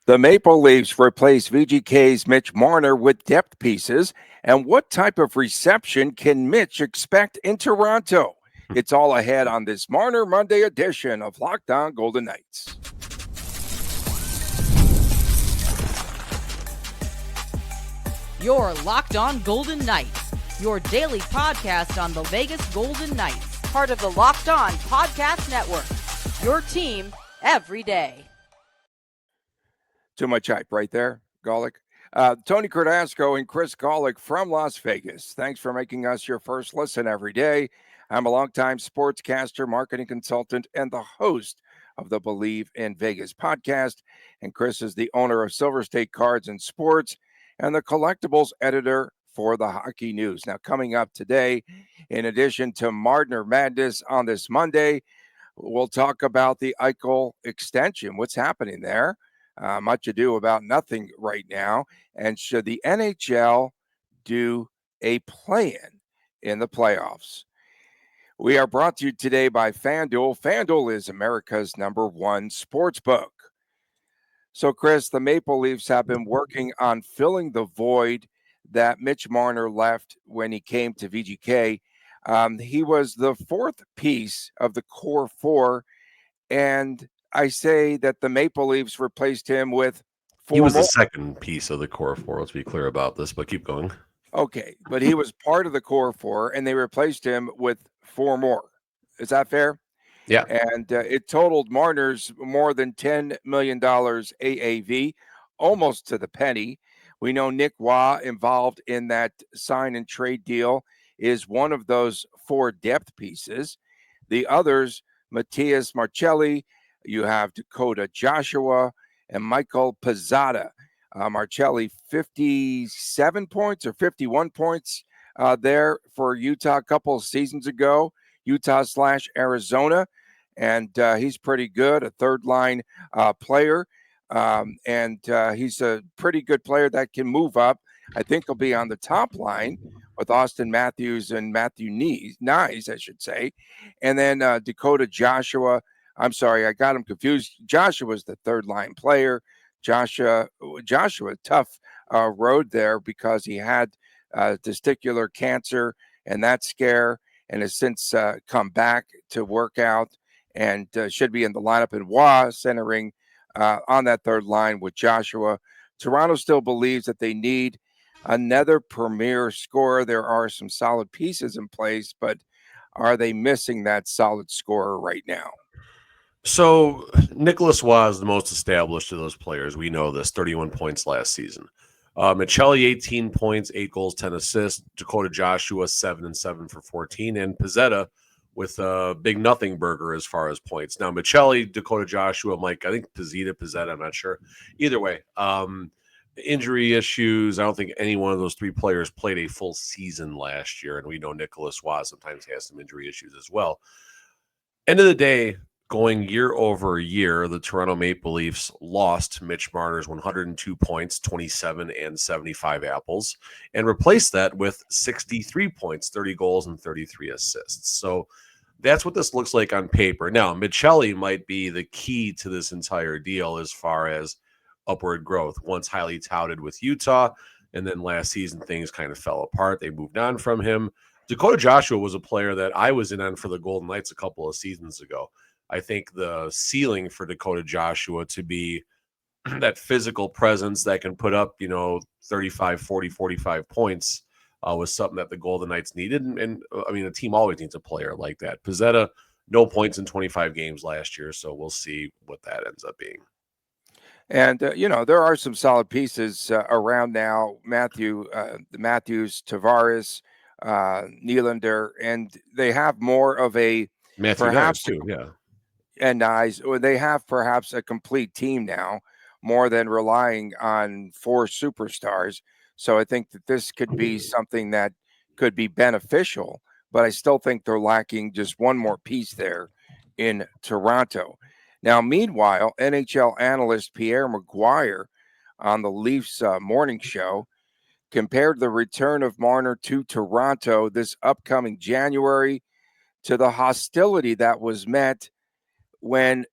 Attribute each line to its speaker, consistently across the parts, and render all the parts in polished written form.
Speaker 1: The Maple Leafs replace VGK's Mitch Marner with depth pieces. And what type of reception can Mitch expect in Toronto? It's all ahead on this Marner Monday edition of Locked On Golden Knights.
Speaker 2: You're Locked On Golden Knights, your daily podcast on the Vegas Golden Knights, part of the Locked On Podcast Network, your team every day.
Speaker 1: Too much hype right there, Golick. Tony Cardasco and Chris Golick from Las Vegas. Thanks for making us your first listen every day. I'm a longtime sportscaster, marketing consultant, and the host of the Believe in Vegas podcast. And Chris is the owner of Silver State Cards and Sports and the collectibles editor for the Hockey News. Now, coming up today, in addition to Marner Madness on this Monday, we'll talk about the Eichel extension. What's happening there? Much ado about nothing right now. And should the NHL do a play-in in the playoffs? We are brought to you today by FanDuel. FanDuel is America's #1 sports book. So, Chris, the Maple Leafs have been working on filling the void that Mitch Marner left when he came to VGK. He was the fourth piece of the core four, and I say that the Maple Leafs replaced him with four.
Speaker 3: He was
Speaker 1: more.
Speaker 3: the second piece of the core four. Let's be clear about this, but keep going.
Speaker 1: Okay, but he was part of the core four, and they replaced him with four more. Is that fair?
Speaker 3: Yeah.
Speaker 1: And it totaled Marner's more than $10 million AAV, almost to the penny. We know Nick Waugh, involved in that sign and trade deal, is one of those four depth pieces. The others, Matthias Marcelli, you have Dakota Joshua, and Michael Pizzata. Marcelli, 57 points or 51 points there for Utah a couple of seasons ago, Utah/Arizona. And he's pretty good, a third-line player. And he's a pretty good player that can move up. I think he'll be on the top line with Austin Matthews and Matthew Nyes, I should say. And then Dakota Joshua. I'm sorry, I got him confused. Joshua's the third-line player. Joshua, tough road there because he had testicular cancer and that scare, and has since come back to work out and should be in the lineup. And Waugh centering on that third line with Joshua. Toronto still believes that they need another premier scorer. There are some solid pieces in place, but are they missing that solid scorer right now?
Speaker 3: So Nicholas Waugh is the most established of those players. We know this, 31 points last season. Michelli, 18 points, 8 goals, 10 assists. Dakota Joshua, 7 and 7 for 14. And Pizzetta with a big nothing burger as far as points. Now, Michelli, Dakota Joshua, Mike, I think Pizzetta, I'm not sure. Either way, injury issues. I don't think any one of those three players played a full season last year. And we know Nicholas Waugh sometimes has some injury issues as well. End of the day, going year over year, the Toronto Maple Leafs lost Mitch Marner's 102 points, 27 and 75 apples, and replaced that with 63 points, 30 goals, and 33 assists. So that's what this looks like on paper. Now, Michelli might be the key to this entire deal as far as upward growth. Once highly touted with Utah, and then last season things kind of fell apart. They moved on from him. Dakota Joshua was a player that I was in on for the Golden Knights a couple of seasons ago. I think the ceiling for Dakota Joshua to be that physical presence that can put up, 35, 40, 45 points was something that the Golden Knights needed. And I mean, a team always needs a player like that. Pizzetta, no points in 25 games last year, so we'll see what that ends up being.
Speaker 1: And, there are some solid pieces around now. Matthews, Tavares, Nylander, and they have more of a
Speaker 3: Matthew
Speaker 1: perhaps
Speaker 3: too, yeah.
Speaker 1: And Nyes, or they have perhaps a complete team now, more than relying on four superstars. So I think that this could be something that could be beneficial, but I still think they're lacking just one more piece there in Toronto. Now, meanwhile, NHL analyst Pierre Maguire on the Leafs morning show compared the return of Marner to Toronto this upcoming January to the hostility that was met when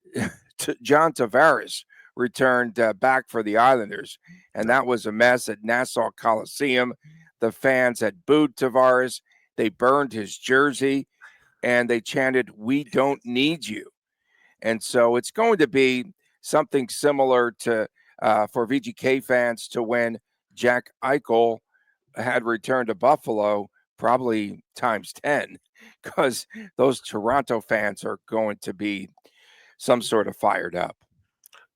Speaker 1: John Tavares returned back for the Islanders, and that was a mess at Nassau Coliseum. The fans had booed Tavares. They burned his jersey, and they chanted, "We don't need you." And so it's going to be something similar to for VGK fans to when Jack Eichel had returned to Buffalo, probably times 10, because those Toronto fans are going to be some sort of fired up.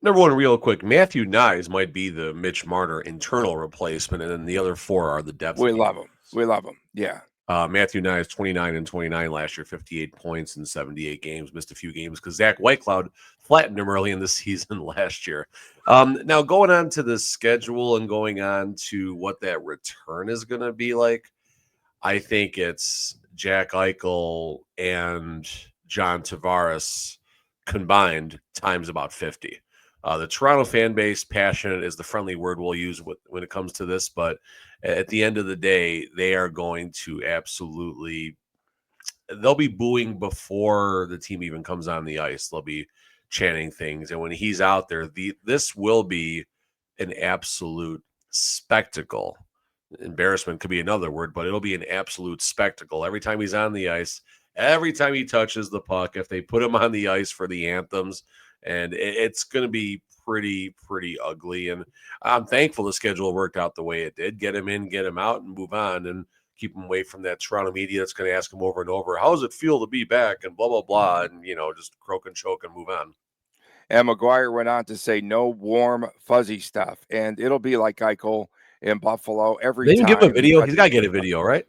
Speaker 3: Number one, real quick, Matthew Nyes might be the Mitch Marner internal replacement, and then the other four are the depth.
Speaker 1: We love him. We love him. Yeah.
Speaker 3: Matthew Nyes, 29 and 29 last year, 58 points in 78 games, missed a few games because Zach Whitecloud flattened him early in the season last year. Now, going on to the schedule and going on to what that return is going to be like, I think it's Jack Eichel and John Tavares combined times about 50. The Toronto fan base, passionate is the friendly word we'll use when it comes to this, but at the end of the day, they are going to they'll be booing before the team even comes on the ice. They'll be chanting things. And when he's out there, this will be an absolute spectacle. Embarrassment could be another word, but it'll be an absolute spectacle. Every time he's on the ice, every time he touches the puck, if they put him on the ice for the anthems, and it's going to be pretty ugly. And I'm thankful the schedule worked out the way it did. Get him in, get him out, and move on, and keep him away from that Toronto media that's going to ask him over and over, how does it feel to be back, and blah, blah, blah, and, just croak and choke and move on.
Speaker 1: And McGuire went on to say no warm, fuzzy stuff. And it'll be like Eichel in Buffalo every
Speaker 3: they
Speaker 1: time.
Speaker 3: Give him a video. He's got to get a video, right?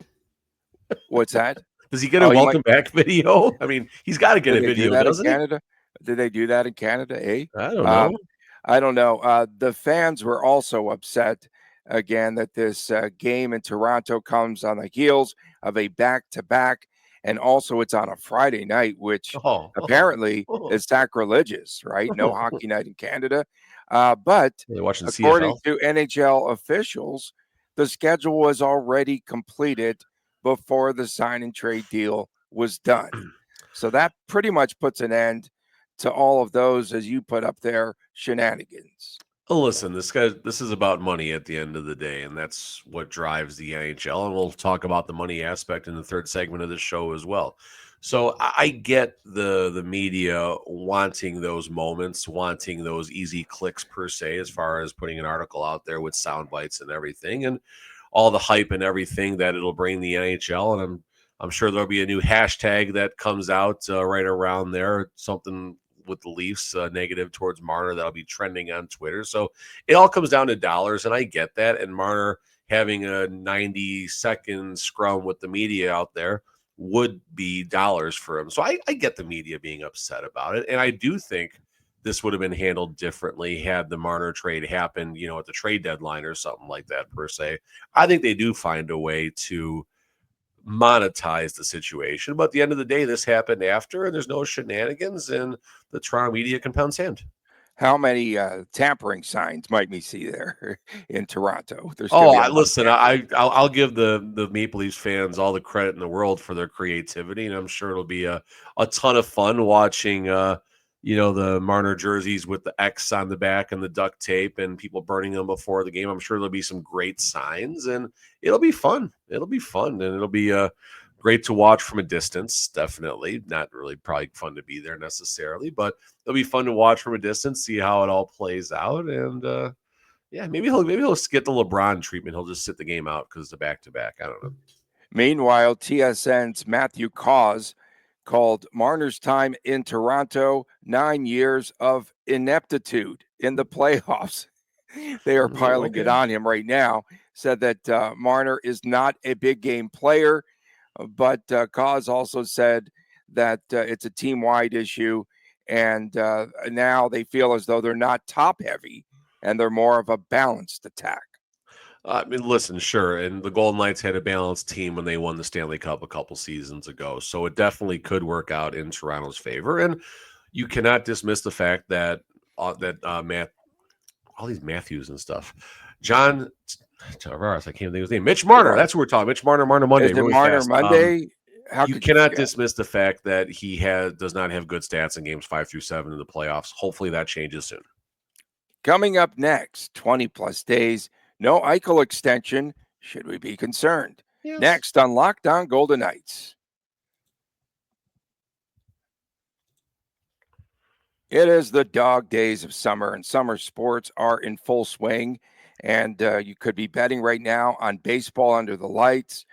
Speaker 1: What's that?
Speaker 3: Does he get a welcome back video? I mean, he's got to get a video, doesn't he?
Speaker 1: Canada? Did they do that in Canada, eh?
Speaker 3: I don't know.
Speaker 1: I don't know. The fans were also upset, again, that this game in Toronto comes on the heels of a back-to-back, and also it's on a Friday night, which apparently is sacrilegious, right? No hockey night in Canada. But according to NHL officials, the schedule was already completed before the sign and trade deal was done. So that pretty much puts an end to all of those, as you put up there, shenanigans.
Speaker 3: Well, listen, this is about money at the end of the day, and that's what drives the NHL. And we'll talk about the money aspect in the third segment of this show as well. So I get the media wanting those moments, wanting those easy clicks per se, as far as putting an article out there with sound bites and everything, and all the hype and everything that it'll bring the NHL. And I'm sure there'll be a new hashtag that comes out right around there, something with the Leafs negative towards Marner that'll be trending on Twitter. So it all comes down to dollars, and I get that. And Marner having a 90-second scrum with the media out there would be dollars for him. So I get the media being upset about it, and I do think this would have been handled differently had the Marner trade happened, at the trade deadline or something like that per se. I think they do find a way to monetize the situation, but at the end of the day, this happened after, and there's no shenanigans, and the Toronto media can pound sand.
Speaker 1: How many tampering signs might we see there in Toronto?
Speaker 3: Listen, I'll give the Maple Leafs fans all the credit in the world for their creativity, and I'm sure it'll be a ton of fun watching the Marner jerseys with the X on the back and the duct tape and people burning them before the game. I'm sure there'll be some great signs, and it'll be fun. It'll be fun, and it'll be great to watch from a distance. Definitely not really probably fun to be there necessarily, but it'll be fun to watch from a distance, see how it all plays out. And maybe he'll get the LeBron treatment. He'll just sit the game out because it's a back-to-back. I don't know.
Speaker 1: Meanwhile, TSN's Matthew Caus called Marner's time in Toronto 9 years of ineptitude in the playoffs. They are piling it on him right now. Said that Marner is not a big game player, but Caus also said that it's a team-wide issue, and now they feel as though they're not top-heavy and they're more of a balanced attack.
Speaker 3: I mean, listen, sure. And the Golden Knights had a balanced team when they won the Stanley Cup a couple seasons ago. So it definitely could work out in Toronto's favor. And you cannot dismiss the fact that Matt, all these Matthews and stuff, John Tavares, I can't think of his name. Mitch Marner. That's what we're talking. Mitch Marner, Monday.
Speaker 1: Is it really Marner fast. Monday?
Speaker 3: You cannot dismiss the fact that he does not have good stats in games 5 through 7 in the playoffs. Hopefully that changes soon.
Speaker 1: Coming up next, 20-plus days, no Eichel extension. Should we be concerned?
Speaker 3: Yes.
Speaker 1: Next on Locked On Golden Knights. It is the dog days of summer, and summer sports are in full swing. And you could be betting right now on baseball under the lights,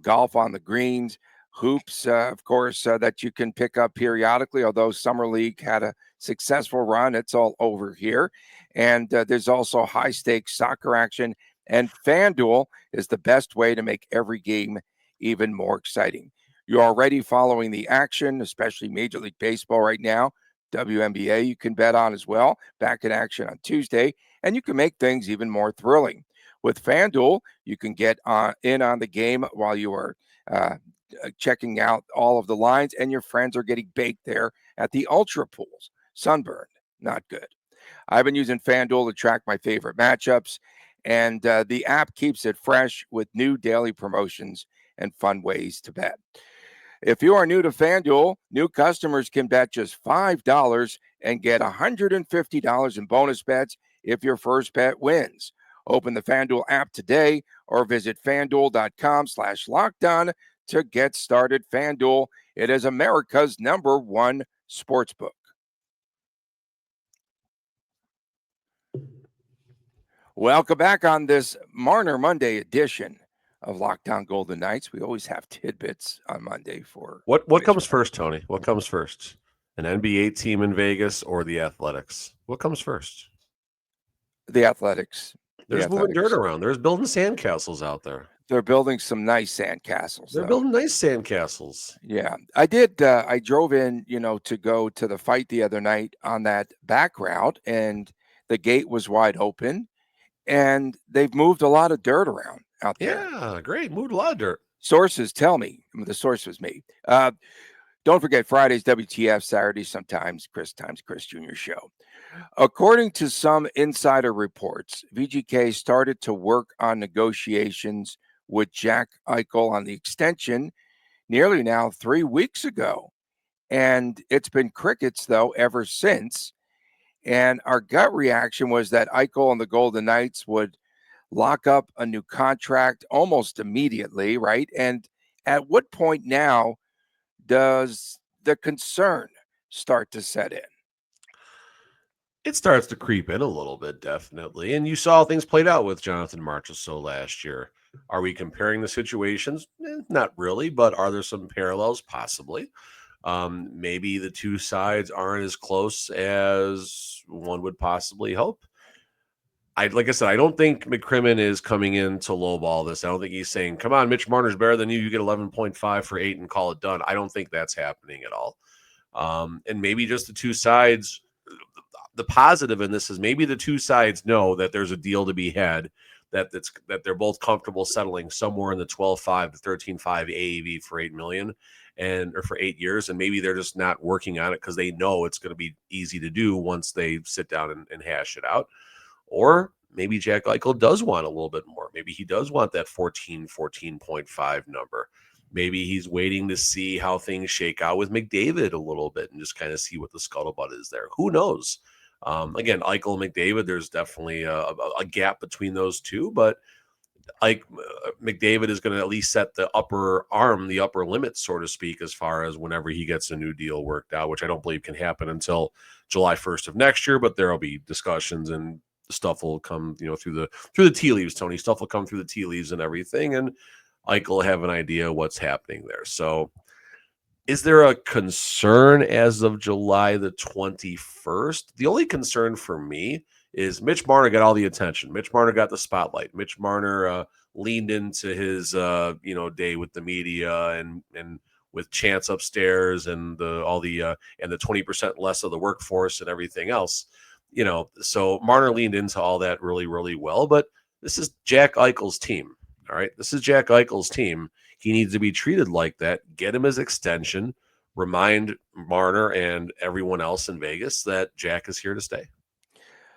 Speaker 1: golf on the greens, hoops, of course, that you can pick up periodically. Although Summer League had a successful run, it's all over here. And there's also high stakes soccer action. And FanDuel is the best way to make every game even more exciting. You're already following the action, especially Major League Baseball right now. WNBA you can bet on as well, back in action on Tuesday, and you can make things even more thrilling. With FanDuel, you can get in on the game while you are checking out all of the lines, and your friends are getting baked there at the Ultra Pools. Sunburned, not good. I've been using FanDuel to track my favorite matchups, and the app keeps it fresh with new daily promotions and fun ways to bet. If you are new to FanDuel, new customers can bet just $5 and get $150 in bonus bets if your first bet wins. Open the FanDuel app today or visit FanDuel.com/lockedon to get started. FanDuel, it is America's #1 sportsbook. Welcome back on this Marner Monday edition of Locked On Golden Knights. We always have tidbits on Monday for
Speaker 3: What comes first, Tony? What comes first? An NBA team in Vegas or the Athletics? What comes first?
Speaker 1: the Athletics.
Speaker 3: There's moving dirt around. There's building sandcastles out there.
Speaker 1: They're building some nice sandcastles.
Speaker 3: They're building nice sandcastles.
Speaker 1: Yeah, I did. I drove in, to go to the fight the other night on that back route, and the gate was wide open, and they've moved a lot of dirt around out there.
Speaker 3: Yeah, great. Moved a lot of dirt.
Speaker 1: Sources tell me. The source was me. Don't forget Fridays, WTF, Saturdays, sometimes Chris Jr. show. According to some insider reports, VGK started to work on negotiations with Jack Eichel on the extension nearly now 3 weeks ago. And it's been crickets, though, ever since. And our gut reaction was that Eichel and the Golden Knights would lock up a new contract almost immediately, right? And at what point now does the concern start to set in?
Speaker 3: It starts to creep in a little bit, definitely. And you saw things played out with Jonathan Marchessault last year. Are we comparing the situations? Not really, but are there some parallels? Possibly. Maybe the two sides aren't as close as one would possibly hope. Like I said, I don't think McCrimmon is coming in to lowball this. I don't think he's saying, come on, Mitch Marner's better than you. You get 11.5 for 8 and call it done. I don't think that's happening at all. And maybe just the two sides, the positive in this is maybe the two sides know that there's a deal to be had, that they're both comfortable settling somewhere in the 12.5 to 13.5 AAV for $8 million or for 8 years. And maybe they're just not working on it because they know it's going to be easy to do once they sit down and hash it out. Or maybe Jack Eichel does want a little bit more. Maybe he does want that 14.5 number. Maybe he's waiting to see how things shake out with McDavid a little bit and just kind of see what the scuttlebutt is there. Who knows? Again, Eichel and McDavid, there's definitely a gap between those two, but McDavid is going to at least set the upper limit, so to speak, as far as whenever he gets a new deal worked out, which I don't believe can happen until July 1st of next year, but there'll be discussions and stuff will come, through the tea leaves, Tony. Stuff will come through the tea leaves and everything, and Eichel will have an idea what's happening there. So is there a concern as of July the 21st? The only concern for me is Mitch Marner got all the attention. Mitch Marner got the spotlight. Mitch Marner leaned into his day with the media and with Chance upstairs and the 20% less of the workforce and everything else. So Marner leaned into all that really, really well. But this is Jack Eichel's team. All right. This is Jack Eichel's team. He needs to be treated like that. Get him his extension. Remind Marner and everyone else in Vegas that Jack is here to stay.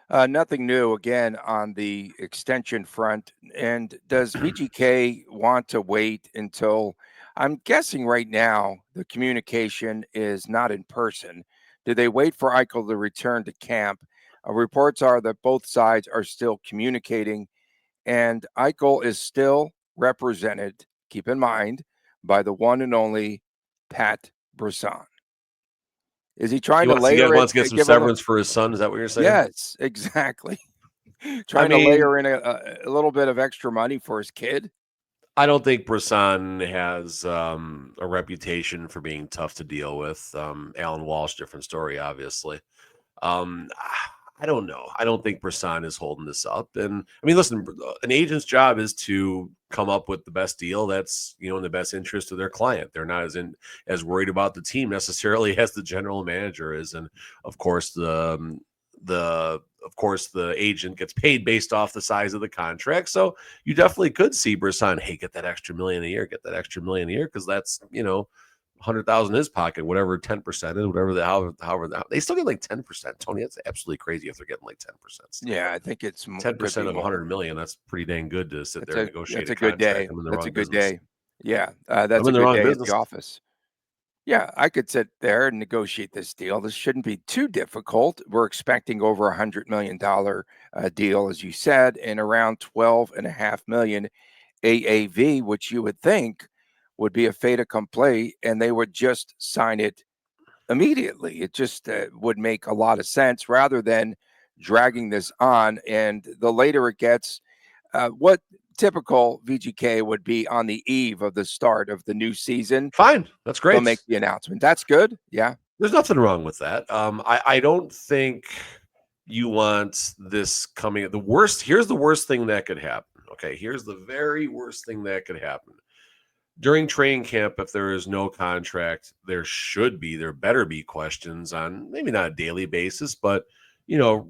Speaker 1: Nothing new again on the extension front. And does VGK want to wait until, I'm guessing right now, the communication is not in person. Do they wait for Eichel to return to camp, Reports are that both sides are still communicating, and Eichel is still represented, keep in mind, by the one and only Pat Brisson. Is he trying to layer
Speaker 3: wants
Speaker 1: it?
Speaker 3: to get some
Speaker 1: Give a little,
Speaker 3: severance for his son. Is that what you're saying?
Speaker 1: yes, exactly.
Speaker 3: I
Speaker 1: Trying to
Speaker 3: mean,
Speaker 1: layer in a little bit of extra money for his kid.
Speaker 3: I don't think Brisson has a reputation for being tough to deal with. Alan Walsh, different story, obviously. Um, I don't know. I don't think Brisson is holding this up. And I mean, listen, an agent's job is to come up with the best deal that's in the best interest of their client. They're not as worried about the team necessarily as the general manager is. And of course, the agent gets paid based off the size of the contract. So you definitely could see Brisson, hey, get that extra million a year, because that's 100,000 in his pocket, whatever 10% is, however they still get like 10%. Tony, that's absolutely crazy if they're getting like 10%.
Speaker 1: Yeah, I think it's
Speaker 3: 10% of 100 million. That's pretty dang good to sit there and negotiate
Speaker 1: that's
Speaker 3: a
Speaker 1: a good
Speaker 3: contract.
Speaker 1: day.
Speaker 3: I'm in the
Speaker 1: That's
Speaker 3: wrong
Speaker 1: a good
Speaker 3: business.
Speaker 1: day. Yeah,
Speaker 3: I'm
Speaker 1: that's
Speaker 3: in
Speaker 1: a
Speaker 3: the
Speaker 1: good
Speaker 3: wrong
Speaker 1: day
Speaker 3: business.
Speaker 1: at the office. Yeah, I could sit there and negotiate this deal. This shouldn't be too difficult. We're expecting over $100 million deal, as you said, and around 12.5 million AAV, which you would think would be a fait accompli, and they would just sign it immediately. It just would make a lot of sense rather than dragging this on. And the later it gets, what typical VGK would be on the eve of the start of the new season,
Speaker 3: Fine. That's
Speaker 1: they'll
Speaker 3: great.
Speaker 1: make the announcement. That's good. Yeah.
Speaker 3: There's nothing wrong with that. I don't think you want this coming at the worst. Here's the worst thing that could happen. Okay. Here's the very worst thing that could happen. During training camp, if there is no contract, there better be questions on maybe not a daily basis, but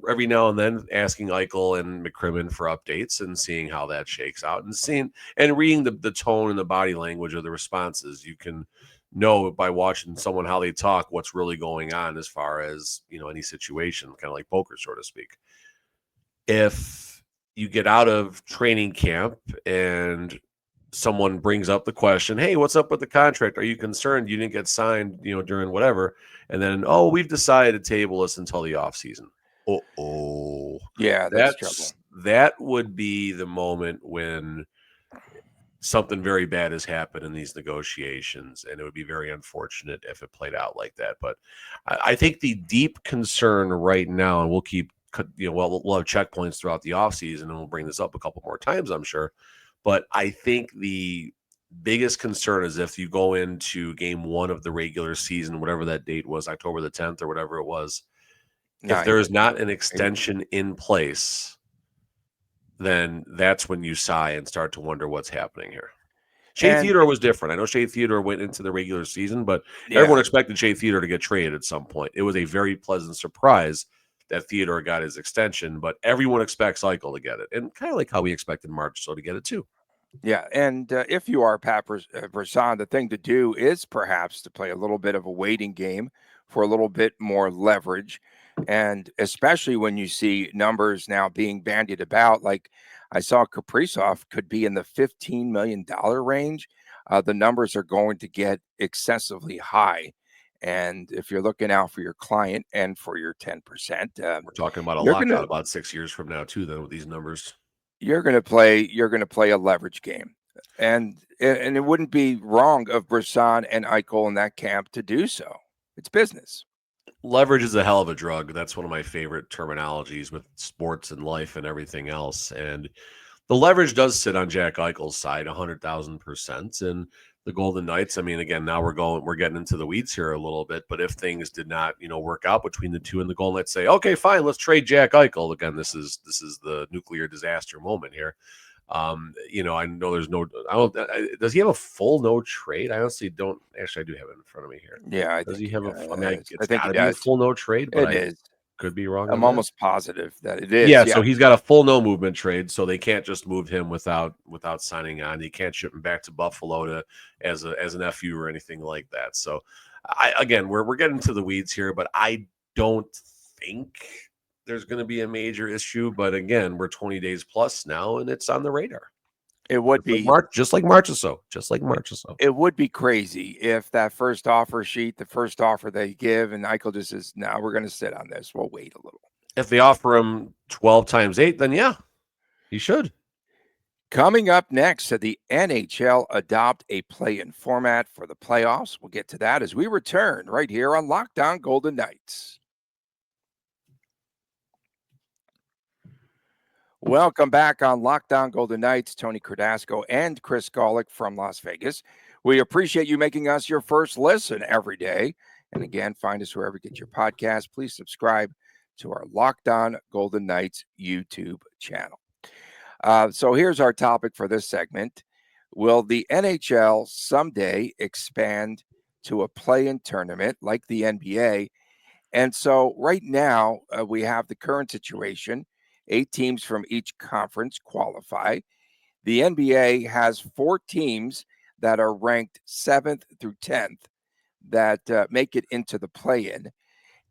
Speaker 3: every now and then asking Eichel and McCrimmon for updates and seeing how that shakes out and reading the tone and the body language of the responses. You can know by watching someone how they talk what's really going on as far as any situation, kind of like poker, so to speak. If you get out of training camp and someone brings up the question, hey, what's up with the contract? Are you concerned you didn't get signed, during whatever? And then, oh, we've decided to table this until the off season.
Speaker 1: Yeah, that's trouble.
Speaker 3: That would be the moment when something very bad has happened in these negotiations, and it would be very unfortunate if it played out like that. But I think the deep concern right now, and we'll keep, we'll have checkpoints throughout the offseason, and we'll bring this up a couple more times, I'm sure. But I think the biggest concern is if you go into game one of the regular season, whatever that date was, October the 10th or whatever it was, if there is not an extension in place, then that's when you sigh and start to wonder what's happening here. Shea Theodore was different. I know Shea Theodore went into the regular season, but everyone expected Shea Theodore to get traded at some point. It was a very pleasant surprise that Theodore got his extension, but everyone expects Eichel to get it, and kind of like how we expected Marchessault to get it too.
Speaker 1: Yeah, and if you are Pat Brisson, the thing to do is perhaps to play a little bit of a waiting game for a little bit more leverage, and especially when you see numbers now being bandied about, like I saw Kaprizov could be in the $15 million range. The numbers are going to get excessively high. And if you're looking out for your client and for your 10%,
Speaker 3: we're talking about a lockout about 6 years from now too, then, with these numbers.
Speaker 1: You're going to play a leverage game, and it wouldn't be wrong of Brisson and Eichel in that camp to do so. It's business.
Speaker 3: Leverage is a hell of a drug. That's one of my favorite terminologies with sports and life and everything else. And the leverage does sit on Jack Eichel's side 100,000%. And the Golden Knights, I mean, again, now we're getting into the weeds here a little bit, but if things did not, work out between the two, and the Golden Knights say, okay, fine, let's trade Jack Eichel. Again, this is the nuclear disaster moment here. I know there's does he have a full no trade? I honestly don't. Actually, I do have it in front of me here.
Speaker 1: Yeah.
Speaker 3: Does he have a, I mean,
Speaker 1: I think
Speaker 3: gotta be a full no trade, but
Speaker 1: it is.
Speaker 3: Could be wrong.
Speaker 1: I'm almost positive that it is.
Speaker 3: Yeah, so he's got a full no movement trade, so they can't just move him without signing on. You can't ship him back to Buffalo as an FU or anything like that. So, we're getting to the weeds here, but I don't think there's going to be a major issue. But again, we're 20 days plus now, and it's on the radar.
Speaker 1: It would be
Speaker 3: just like Marchessault.
Speaker 1: It would be crazy if that first offer sheet, the first offer they give, and Eichel just says, "No, we're going to sit on this. We'll wait a little."
Speaker 3: If they offer him 12 times 8, then yeah, he should.
Speaker 1: Coming up next, the NHL adopt a play-in format for the playoffs. We'll get to that as we return right here on Locked On Golden Knights. Welcome back on Locked On Golden Knights. Tony Cardasco and Chris Golick from Las Vegas. We appreciate you making us your first listen every day. And again, find us wherever you get your podcast. Please subscribe to our Locked On Golden Knights YouTube channel. So here's our topic for this segment. Will the NHL someday expand to a play-in tournament like the NBA? And so right now we have the current situation. 8 teams from each conference qualify. The NBA has 4 teams that are ranked 7th through 10th that make it into the play-in.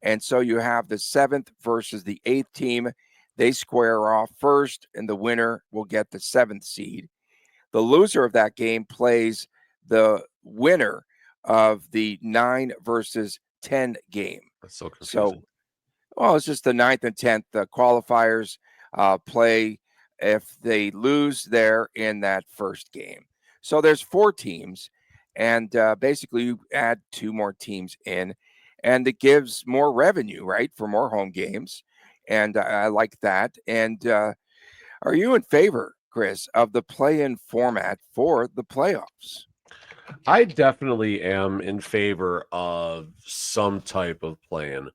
Speaker 1: And so you have the 7th versus the 8th team. They square off first, and the winner will get the 7th seed. The loser of that game plays the winner of the 9 versus 10 game.
Speaker 3: That's so confusing.
Speaker 1: Well, it's just the 9th and 10th. The qualifiers play if they lose there in that first game. So there's 4 teams, and basically you add 2 more teams in, and it gives more revenue, right, for more home games. And I like that. And are you in favor, Chris, of the play-in format for the playoffs?
Speaker 3: I definitely am in favor of some type of play-in.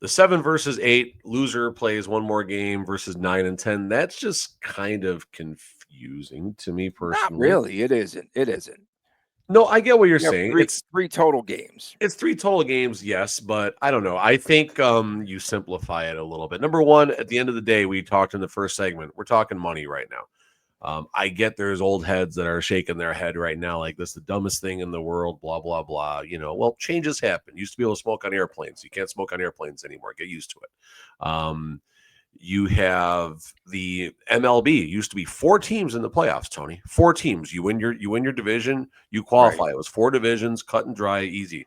Speaker 3: The 7 versus 8 loser plays 1 more game versus 9 and 10. That's just kind of confusing to me personally.
Speaker 1: Not really. It isn't. It isn't.
Speaker 3: No, I get what you're saying.
Speaker 1: It's 3 total games.
Speaker 3: It's 3 total games, yes, but I don't know. I think you simplify it a little bit. Number one, at the end of the day, we talked in the first segment, we're talking money right now. I get there's old heads that are shaking their head right now like this is the dumbest thing in the world, blah, blah, blah. Well, changes happen. Used to be able to smoke on airplanes. You can't smoke on airplanes anymore. Get used to it. You have the MLB. Used to be 4 teams in the playoffs, Tony. 4 teams. You win your division, you qualify. Right. It was 4 divisions, cut and dry, easy.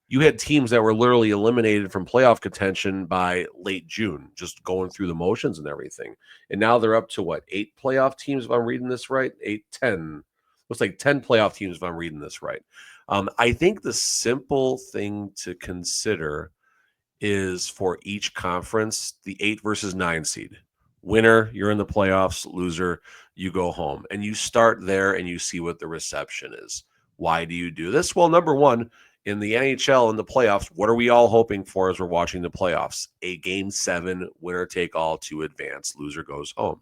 Speaker 3: You had teams that were literally eliminated from playoff contention by late June, just going through the motions and everything. And now they're up to what, 8 playoff teams, if I'm reading this right? 8, 10. Looks like 10 playoff teams, if I'm reading this right. I think the simple thing to consider is for each conference, the 8 versus 9 seed. Winner, you're in the playoffs. Loser, you go home. And you start there and you see what the reception is. Why do you do this? Well, number one, in the NHL in the playoffs, what are we all hoping for as we're watching the playoffs? A game 7, winner take all to advance. Loser goes home.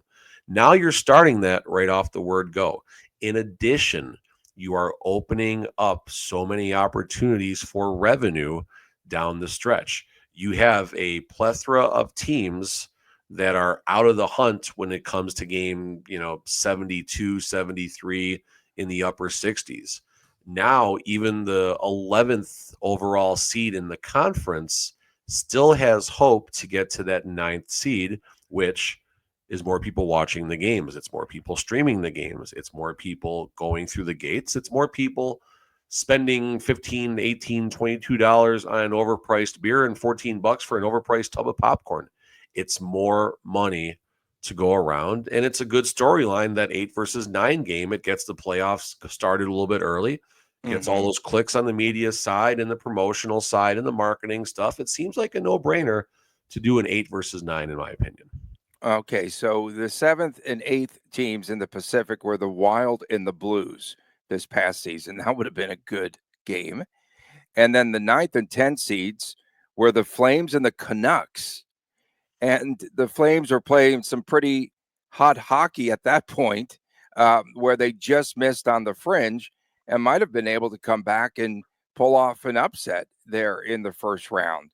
Speaker 3: Now you're starting that right off the word go. In addition, you are opening up so many opportunities for revenue down the stretch. You have a plethora of teams that are out of the hunt when it comes to game, 72, 73 in the upper 60s. Now, even the 11th overall seed in the conference still has hope to get to that 9th seed, which is more people watching the games. It's more people streaming the games. It's more people going through the gates. It's more people spending $15, $18, $22 on an overpriced beer and $14 for an overpriced tub of popcorn. It's more money to go around, and it's a good storyline, that 8 versus 9 game. It gets the playoffs started a little bit early, gets all those clicks on the media side and the promotional side and the marketing stuff. It seems like a no-brainer to do an 8 versus 9, in my opinion.
Speaker 1: Okay, so the 7th and 8th teams in the Pacific were the Wild and the Blues this past season. That would have been a good game. And then the 9th and 10th seeds were the Flames and the Canucks. And the Flames were playing some pretty hot hockey at that point, where they just missed on the fringe and might have been able to come back and pull off an upset there in the first round.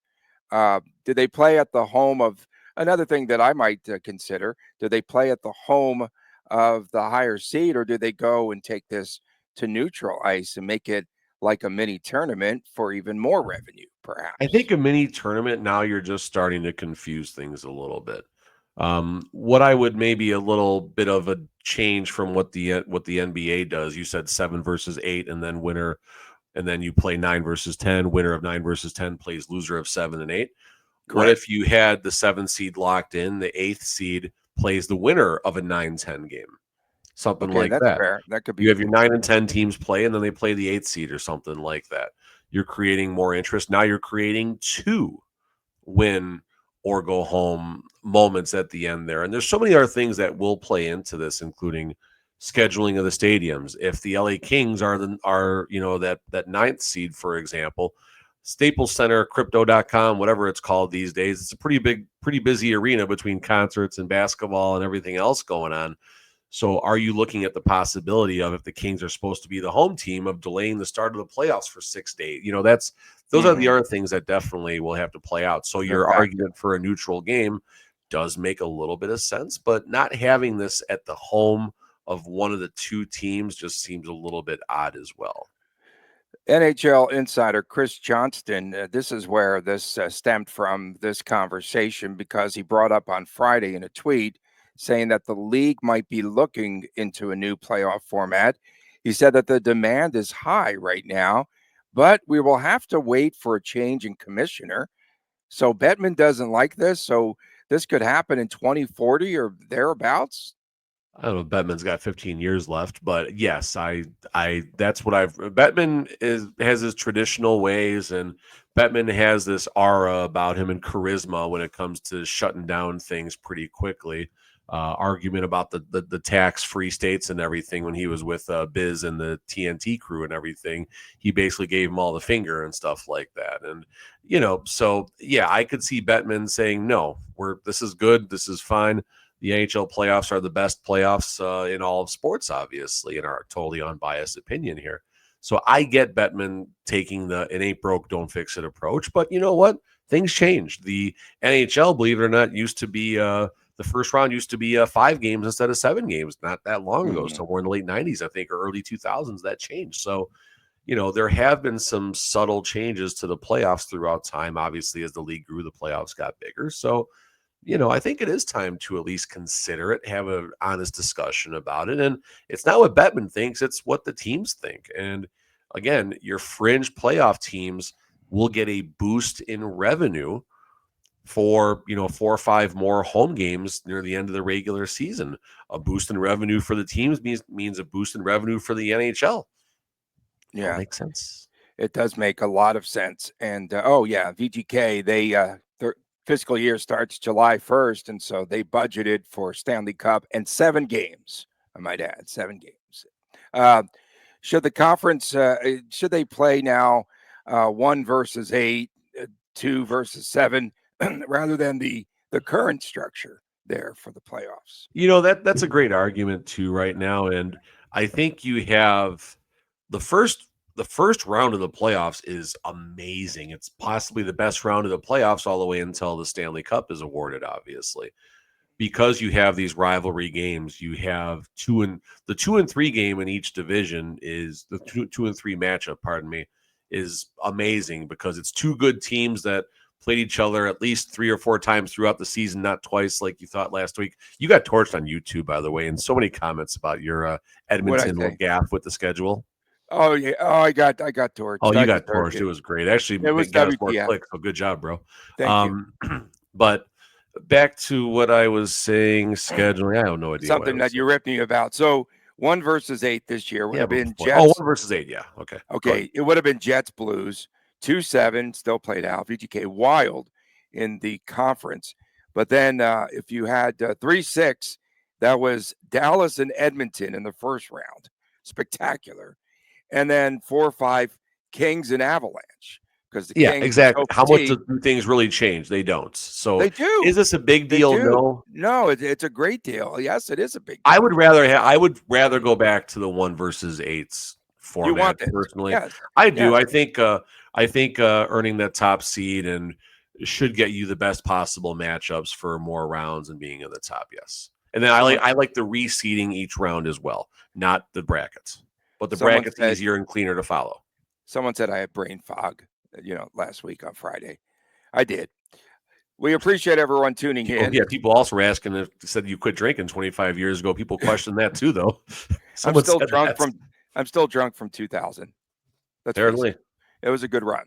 Speaker 1: Did they play at the home of another thing that I might consider? Do they play at the home of the higher seed, or do they go and take this to neutral ice and make it like a mini tournament for even more revenue, perhaps?
Speaker 3: I think a mini tournament, now you're just starting to confuse things a little bit. What I would maybe a little bit of a change from what the NBA does. You said 7 versus 8, and then winner, and then you play 9 versus 10. Winner of 9 versus 10 plays loser of 7 and 8. What if you had the 7th seed locked in, the 8th seed plays the winner of a 9-10 game? Something like
Speaker 1: that's
Speaker 3: that.
Speaker 1: fair. That could be.
Speaker 3: You have your 9 and 10 teams play, and then they play the 8th seed or something like that. You're creating more interest. Now you're creating 2 win or go home moments at the end there. And there's so many other things that will play into this, including scheduling of the stadiums. If the LA Kings are that 9th seed, for example, Staples Center, crypto.com, whatever it's called these days, it's a pretty busy arena between concerts and basketball and everything else going on. So are you looking at the possibility of, if the Kings are supposed to be the home team, of delaying the start of the playoffs for 6 to 8? Those are the other things that definitely will have to play out. So your argument for a neutral game does make a little bit of sense, but not having this at the home of one of the 2 teams just seems a little bit odd as well.
Speaker 1: NHL insider Chris Johnston, this is where this stemmed from, this conversation, because he brought up on Friday in a tweet saying that the league might be looking into a new playoff format. He said that the demand is high right now, but we will have to wait for a change in commissioner. So Bettman doesn't like this. So this could happen in 2040 or thereabouts.
Speaker 3: I don't know. Bettman's got 15 years left, but yes, that's what Bettman has his traditional ways, and Bettman has this aura about him and charisma when it comes to shutting down things pretty quickly. Argument about the tax-free states and everything when he was with Biz and the TNT crew and everything, he basically gave him all the finger and stuff like that. And so yeah, I could see Bettman saying, no, this is good, this is fine. The NHL playoffs are the best playoffs in all of sports, obviously, in our totally unbiased opinion here. So I get Bettman taking it ain't broke, don't fix it approach. But you know what? Things changed. The NHL, believe it or not, used to be the first round used to be 5 games instead of 7 games not that long ago, somewhere in the late 90s, I think, or early 2000s, that changed. So, there have been some subtle changes to the playoffs throughout time. Obviously, as the league grew, the playoffs got bigger. So, I think it is time to at least consider it, have an honest discussion about it. And it's not what Bettman thinks, it's what the teams think. And again, your fringe playoff teams will get a boost in revenue for 4 or 5 more home games near the end of the regular season. A boost in revenue for the teams means a boost in revenue for the NHL.
Speaker 1: Yeah,
Speaker 3: that makes sense.
Speaker 1: It does make a lot of sense. And VGK, their fiscal year starts July 1st, and so they budgeted for Stanley Cup and 7 games. I might add 7 games. Should the conference should they play now 1 versus 8, 2 versus 7? Rather than the current structure there for the playoffs.
Speaker 3: That's a great argument too right now. And I think you have the first round of the playoffs is amazing. It's possibly the best round of the playoffs all the way until the Stanley Cup is awarded, obviously. Because you have these rivalry games, you have the 2 and 3 game in each division is the 2 and 3 matchup, is amazing because it's 2 good teams that played each other at least 3 or 4 times throughout the season, not twice like you thought last week. You got torched on YouTube, by the way, and so many comments about your Edmonton gaffe with the schedule.
Speaker 1: Oh yeah, I got torched.
Speaker 3: Oh, you got torched. It was great. Actually,
Speaker 1: it was
Speaker 3: got us more clicks. So good job, bro.
Speaker 1: Thank
Speaker 3: you. But back to what I was saying, scheduling. I have no idea.
Speaker 1: Something that you ripped me about. So 1 versus 8 this year would have been Jets.
Speaker 3: Oh, 1 versus 8. Yeah. Okay.
Speaker 1: Okay. It would have been Jets Blues. 2-7 still played out. VGK Wild in the conference. But then if you had 3-6, that was Dallas and Edmonton in the first round. Spectacular. And then 4-5 Kings and Avalanche. Because the Kings
Speaker 3: exactly. How much do things really change? They don't. So
Speaker 1: they do.
Speaker 3: Is this a big deal?
Speaker 1: No, it's a great deal. Yes, it is a big deal.
Speaker 3: I would rather go back to the 1 versus 8s format.
Speaker 1: You want it
Speaker 3: personally?
Speaker 1: Yes.
Speaker 3: I do. Yeah. I think earning that top seed and should get you the best possible matchups for more rounds and being at the top. Yes. And then I like the reseeding each round as well, not the brackets, but the brackets easier and cleaner to follow.
Speaker 1: Someone said I had brain fog, last week on Friday. I did. We appreciate everyone tuning in.
Speaker 3: Yeah, people also were asking if said you quit drinking 25 years ago. People question that too, though.
Speaker 1: I'm still drunk from 2000.
Speaker 3: Apparently.
Speaker 1: It was a good run.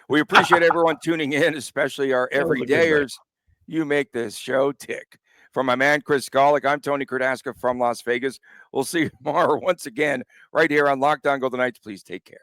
Speaker 1: We appreciate everyone tuning in, especially our
Speaker 3: That was a good
Speaker 1: everydayers. You make this show tick. From my man, Chris Golick, I'm Tony Kardaska from Las Vegas. We'll see you tomorrow once again right here on Locked On Golden Knights. Please take care.